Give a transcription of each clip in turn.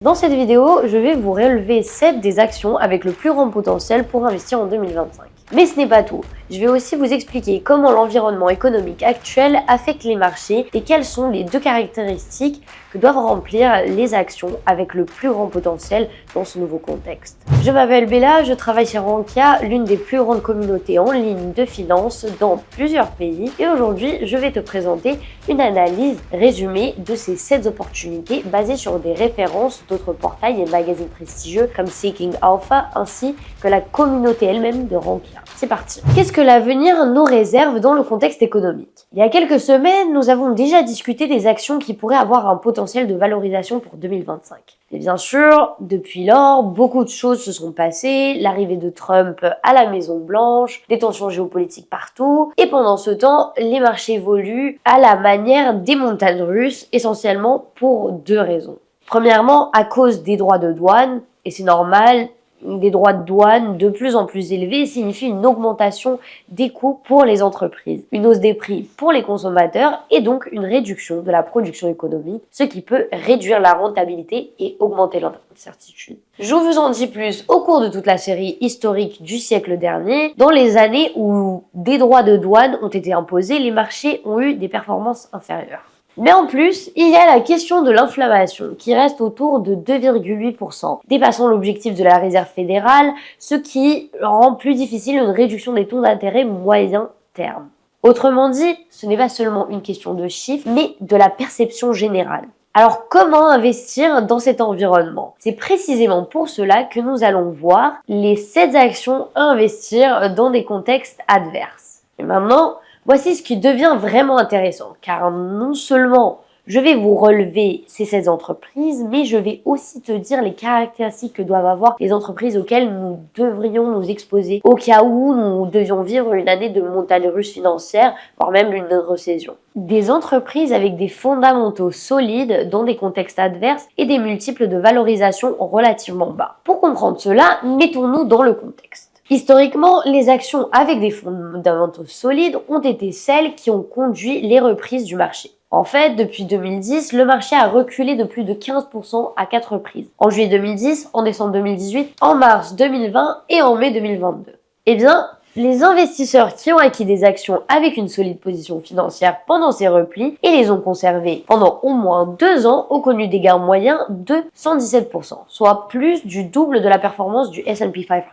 Dans cette vidéo, je vais vous relever 7 des actions avec le plus grand potentiel pour investir en 2025. Mais ce n'est pas tout. Je vais aussi vous expliquer comment l'environnement économique actuel affecte les marchés et quelles sont les 2 caractéristiques que doivent remplir les actions avec le plus grand potentiel dans ce nouveau contexte. Je m'appelle Bella, je travaille chez Rankia, l'une des plus grandes communautés en ligne de finance dans plusieurs pays. Et aujourd'hui, je vais te présenter une analyse résumée de ces 7 opportunités basées sur des références d'autres portails et magazines prestigieux comme Seeking Alpha ainsi que la communauté elle-même de Rankia. C'est parti. Qu'est-ce que l'avenir nous réserve dans le contexte économique? Il y a quelques semaines, nous avons déjà discuté des actions qui pourraient avoir un potentiel de valorisation pour 2025. Et bien sûr, depuis lors, beaucoup de choses se sont passées, l'arrivée de Trump à la Maison Blanche, des tensions géopolitiques partout, et pendant ce temps, les marchés évoluent à la manière des montagnes russes, essentiellement pour 2 raisons. Premièrement, à cause des droits de douane, et c'est normal, des droits de douane de plus en plus élevés signifie une augmentation des coûts pour les entreprises, une hausse des prix pour les consommateurs et donc une réduction de la production économique, ce qui peut réduire la rentabilité et augmenter l'incertitude. Je vous en dis plus au cours de toute la série historique du siècle dernier. Dans les années où des droits de douane ont été imposés, les marchés ont eu des performances inférieures. Mais en plus, il y a la question de l'inflation qui reste autour de 2,8%, dépassant l'objectif de la Réserve fédérale, ce qui rend plus difficile une réduction des taux d'intérêt moyen terme. Autrement dit, ce n'est pas seulement une question de chiffres, mais de la perception générale. Alors comment investir dans cet environnement? C'est précisément pour cela que nous allons voir les 7 actions à investir dans des contextes adverses. Et maintenant, voici ce qui devient vraiment intéressant, car non seulement je vais vous relever ces 16 entreprises, mais je vais aussi te dire les caractéristiques que doivent avoir les entreprises auxquelles nous devrions nous exposer au cas où nous devions vivre une année de montagne russe financière, voire même une récession. Des entreprises avec des fondamentaux solides dans des contextes adverses et des multiples de valorisation relativement bas. Pour comprendre cela, mettons-nous dans le contexte. Historiquement, les actions avec des fondamentaux solides ont été celles qui ont conduit les reprises du marché. En fait, depuis 2010, le marché a reculé de plus de 15% à 4 reprises. En juillet 2010, en décembre 2018, en mars 2020 et en mai 2022. Eh bien, les investisseurs qui ont acquis des actions avec une solide position financière pendant ces replis et les ont conservées pendant au moins 2 ans ont connu des gains moyens de 117%, soit plus du double de la performance du S&P 500.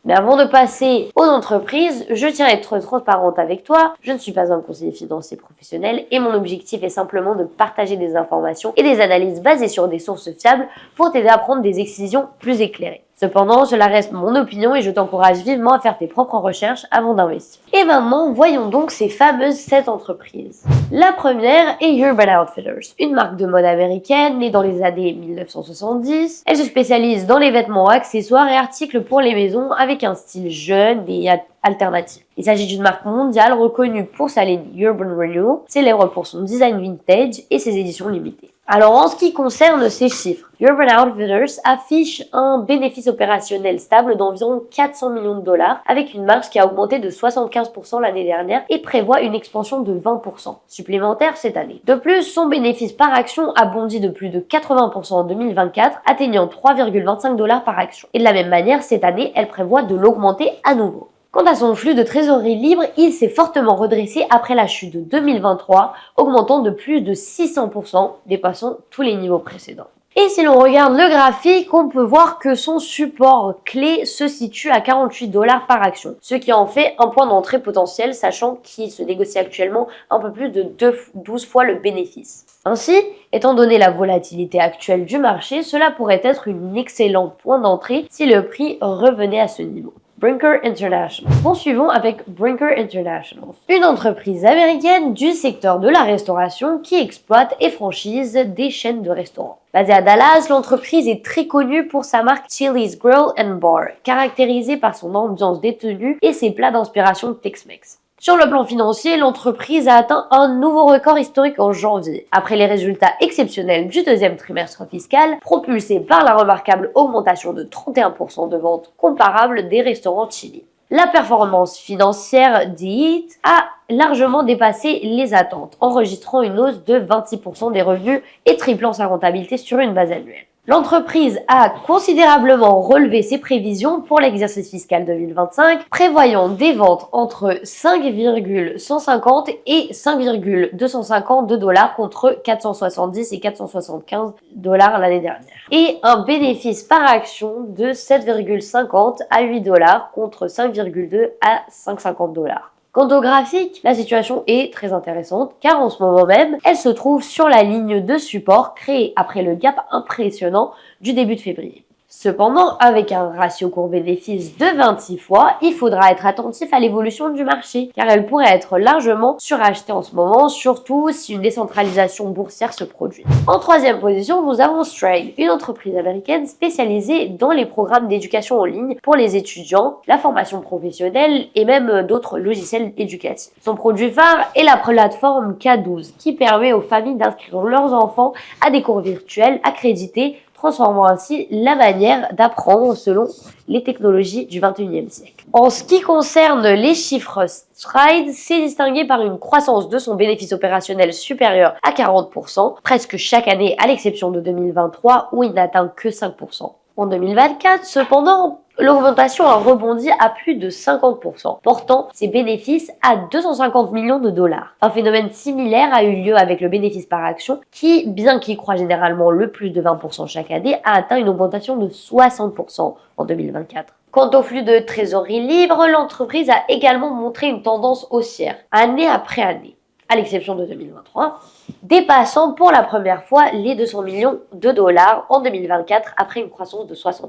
Mais avant de passer aux entreprises, je tiens à être transparente avec toi. Je ne suis pas un conseiller financier professionnel et mon objectif est simplement de partager des informations et des analyses basées sur des sources fiables pour t'aider à prendre des décisions plus éclairées. Cependant, cela reste mon opinion et je t'encourage vivement à faire tes propres recherches avant d'investir. Et maintenant, voyons donc ces fameuses 7 entreprises. La première est Urban Outfitters, une marque de mode américaine née dans les années 1970. Elle se spécialise dans les vêtements, accessoires et articles pour les maisons avec un style jeune et alternatif. Il s'agit d'une marque mondiale reconnue pour sa ligne Urban Renewal, célèbre pour son design vintage et ses éditions limitées. Alors en ce qui concerne ces chiffres, Urban Outfitters affiche un bénéfice opérationnel stable d'environ 400 millions de dollars avec une marge qui a augmenté de 75% l'année dernière et prévoit une expansion de 20% supplémentaire cette année. De plus, son bénéfice par action a bondi de plus de 80% en 2024, atteignant 3,25 $ par action. Et de la même manière, cette année, elle prévoit de l'augmenter à nouveau. Quant à son flux de trésorerie libre, il s'est fortement redressé après la chute de 2023, augmentant de plus de 600%, dépassant tous les niveaux précédents. Et si l'on regarde le graphique, on peut voir que son support clé se situe à 48 $ par action, ce qui en fait un point d'entrée potentiel, sachant qu'il se négocie actuellement un peu plus de 12 fois le bénéfice. Ainsi, étant donné la volatilité actuelle du marché, cela pourrait être un excellent point d'entrée si le prix revenait à ce niveau. Brinker International. Poursuivons avec Brinker International, une entreprise américaine du secteur de la restauration qui exploite et franchise des chaînes de restaurants. Basée à Dallas, l'entreprise est très connue pour sa marque Chili's Grill and Bar, caractérisée par son ambiance détenue et ses plats d'inspiration Tex-Mex. Sur le plan financier, l'entreprise a atteint un nouveau record historique en janvier, après les résultats exceptionnels du 2e trimestre fiscal, propulsés par la remarquable augmentation de 31% de ventes comparables des restaurants Chili. La performance financière d'Eat a largement dépassé les attentes, enregistrant une hausse de 26% des revenus et triplant sa rentabilité sur une base annuelle. L'entreprise a considérablement relevé ses prévisions pour l'exercice fiscal 2025, prévoyant des ventes entre 5,150 et 5,250 $ contre 470 et 475 $ l'année dernière. Et un bénéfice par action de 7,50 à 8 $ contre 5,2 à 5,50 $. Quant au graphique, la situation est très intéressante car en ce moment même, elle se trouve sur la ligne de support créée après le gap impressionnant du début de février. Cependant, avec un ratio court-bénéfice de 26 fois, il faudra être attentif à l'évolution du marché, car elle pourrait être largement surachetée en ce moment, surtout si une décentralisation boursière se produit. En troisième position, nous avons Stride, une entreprise américaine spécialisée dans les programmes d'éducation en ligne pour les étudiants, la formation professionnelle et même d'autres logiciels éducatifs. Son produit phare est la plateforme K12, qui permet aux familles d'inscrire leurs enfants à des cours virtuels accrédités, transformant ainsi la manière d'apprendre selon les technologies du 21e siècle. En ce qui concerne les chiffres, Stride s'est distingué par une croissance de son bénéfice opérationnel supérieur à 40%, presque chaque année à l'exception de 2023 où il n'atteint que 5%. En 2024, cependant, l'augmentation a rebondi à plus de 50%, portant ses bénéfices à 250 millions de dollars. Un phénomène similaire a eu lieu avec le bénéfice par action qui, bien qu'il croît généralement le plus de 20% chaque année, a atteint une augmentation de 60% en 2024. Quant au flux de trésorerie libre, l'entreprise a également montré une tendance haussière, année après année, à l'exception de 2023, dépassant pour la première fois les 200 millions de dollars en 2024 après une croissance de 60%.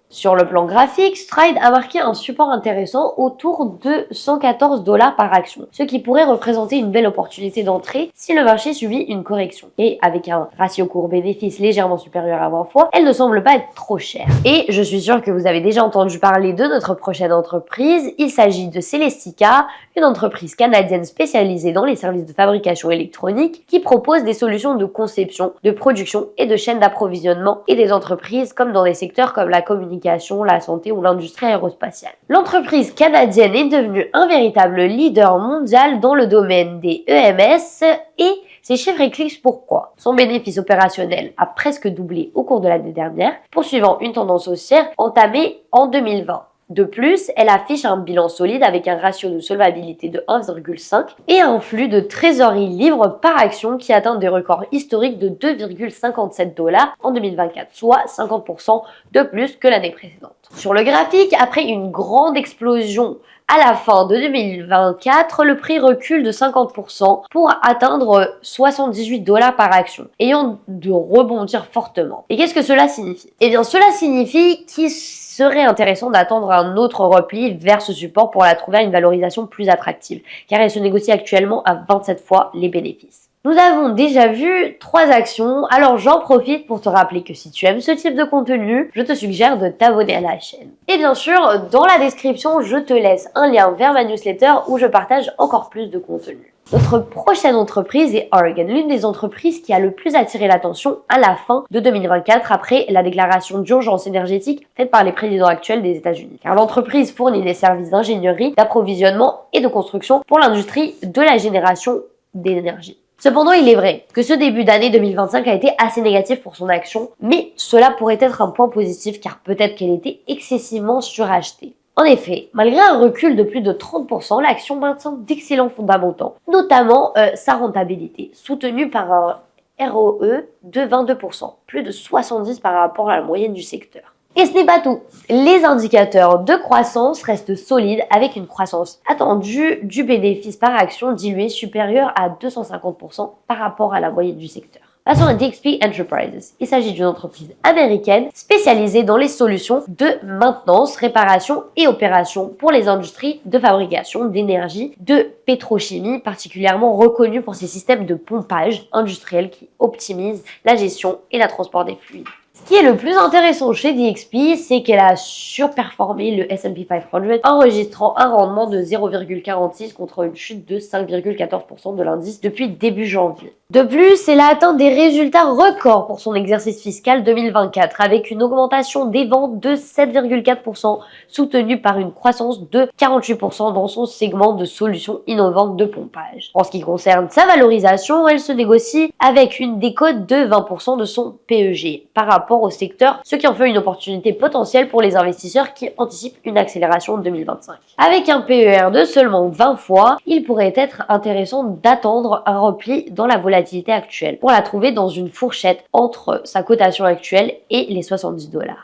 Sur le plan graphique, Stride a marqué un support intéressant autour de 114 $ par action, ce qui pourrait représenter une belle opportunité d'entrée si le marché subit une correction. Et avec un ratio court-bénéfice légèrement supérieur à 20 fois, elle ne semble pas être trop chère. Et je suis sûre que vous avez déjà entendu parler de notre prochaine entreprise. Il s'agit de Celestica, une entreprise canadienne spécialisée dans les services de fabrication électronique qui propose des solutions de conception, de production et de chaîne d'approvisionnement et des entreprises comme dans des secteurs comme la communication, la santé ou l'industrie aérospatiale. L'entreprise canadienne est devenue un véritable leader mondial dans le domaine des EMS et ces chiffres éclipsent pourquoi. Son bénéfice opérationnel a presque doublé au cours de l'année dernière, poursuivant une tendance haussière entamée en 2020. De plus, elle affiche un bilan solide avec un ratio de solvabilité de 1,5 et un flux de trésorerie libre par action qui atteint des records historiques de 2,57 $ en 2024, soit 50% de plus que l'année précédente. Sur le graphique, après une grande explosion à la fin de 2024, le prix recule de 50% pour atteindre 78 $ par action, ayant de rebondir fortement. Et qu'est-ce que cela signifie? Eh bien, cela signifie qu'il serait intéressant d'attendre un autre repli vers ce support pour la trouver à une valorisation plus attractive, car elle se négocie actuellement à 27 fois les bénéfices. Nous avons déjà vu 3 actions, alors j'en profite pour te rappeler que si tu aimes ce type de contenu, je te suggère de t'abonner à la chaîne. Et bien sûr, dans la description, je te laisse un lien vers ma newsletter où je partage encore plus de contenu. Notre prochaine entreprise est Argan, l'une des entreprises qui a le plus attiré l'attention à la fin de 2024 après la déclaration d'urgence énergétique faite par les présidents actuels des États-Unis. Car l'entreprise fournit des services d'ingénierie, d'approvisionnement et de construction pour l'industrie de la génération d'énergie. Cependant, il est vrai que ce début d'année 2025 a été assez négatif pour son action, mais cela pourrait être un point positif car peut-être qu'elle était excessivement surachetée. En effet, malgré un recul de plus de 30%, l'action maintient d'excellents fondamentaux, notamment sa rentabilité, soutenue par un ROE de 22%, plus de 70% par rapport à la moyenne du secteur. Et ce n'est pas tout. Les indicateurs de croissance restent solides avec une croissance attendue du bénéfice par action dilué supérieur à 250% par rapport à la moyenne du secteur. Passons à DXP Enterprises. Il s'agit d'une entreprise américaine spécialisée dans les solutions de maintenance, réparation et opération pour les industries de fabrication d'énergie, de pétrochimie, particulièrement reconnue pour ses systèmes de pompage industriel qui optimisent la gestion et le transport des fluides. Ce qui est le plus intéressant chez DXP, c'est qu'elle a surperformé le S&P 500, enregistrant un rendement de 0,46 contre une chute de 5,14% de l'indice depuis début janvier. De plus, elle a atteint des résultats records pour son exercice fiscal 2024, avec une augmentation des ventes de 7,4%, soutenue par une croissance de 48% dans son segment de solutions innovantes de pompage. En ce qui concerne sa valorisation, elle se négocie avec une décote de 20% de son PEG par rapport au secteur, ce qui en fait une opportunité potentielle pour les investisseurs qui anticipent une accélération en 2025. Avec un PER de seulement 20 fois, il pourrait être intéressant d'attendre un repli dans la volatilité actuelle pour la trouver dans une fourchette entre sa cotation actuelle et les 70 $.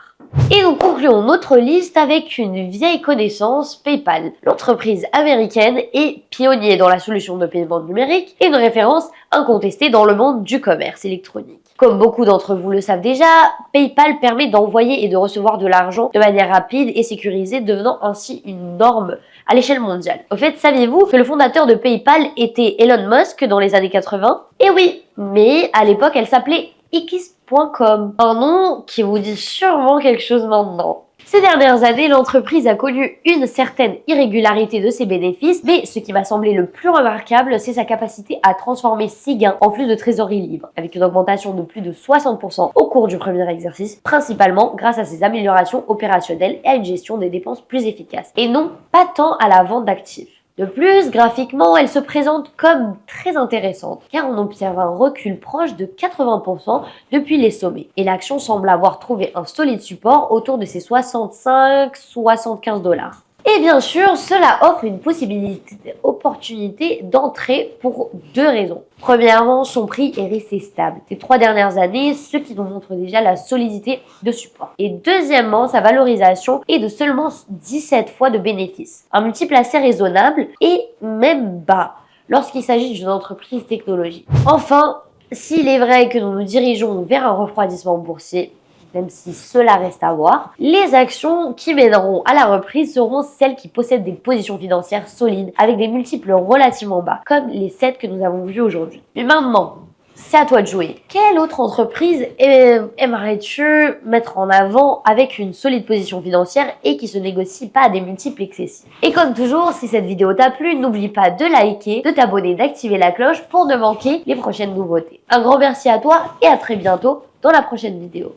Et nous concluons notre liste avec une vieille connaissance, PayPal. L'entreprise américaine est pionnier dans la solution de paiement numérique et une référence incontestée dans le monde du commerce électronique. Comme beaucoup d'entre vous le savent déjà, PayPal permet d'envoyer et de recevoir de l'argent de manière rapide et sécurisée, devenant ainsi une norme à l'échelle mondiale. Au fait, saviez-vous que le fondateur de PayPal était Elon Musk dans les années 80? Eh oui, mais à l'époque, elle s'appelait X.com, un nom qui vous dit sûrement quelque chose maintenant. Ces dernières années, l'entreprise a connu une certaine irrégularité de ses bénéfices, mais ce qui m'a semblé le plus remarquable, c'est sa capacité à transformer ses gains en flux de trésorerie libre, avec une augmentation de plus de 60% au cours du premier exercice, principalement grâce à ses améliorations opérationnelles et à une gestion des dépenses plus efficace, et non pas tant à la vente d'actifs. De plus, graphiquement, elle se présente comme très intéressante, car on observe un recul proche de 80% depuis les sommets, et l'action semble avoir trouvé un solide support autour de ses 65-75 $. Et bien sûr, cela offre une opportunité d'entrée pour deux raisons. Premièrement, son prix est resté stable ces 3 dernières années, ce qui nous montre déjà la solidité de support. Et deuxièmement, sa valorisation est de seulement 17 fois de bénéfices, un multiple assez raisonnable et même bas lorsqu'il s'agit d'une entreprise technologique. Enfin, s'il est vrai que nous nous dirigeons vers un refroidissement boursier, même si cela reste à voir, les actions qui mèneront à la reprise seront celles qui possèdent des positions financières solides avec des multiples relativement bas, comme les 7 que nous avons vus aujourd'hui. Mais maintenant, c'est à toi de jouer. Quelle autre entreprise aimerais-tu mettre en avant avec une solide position financière et qui se négocie pas à des multiples excessifs? Et comme toujours, si cette vidéo t'a plu, n'oublie pas de liker, de t'abonner, d'activer la cloche pour ne manquer les prochaines nouveautés. Un grand merci à toi et à très bientôt dans la prochaine vidéo.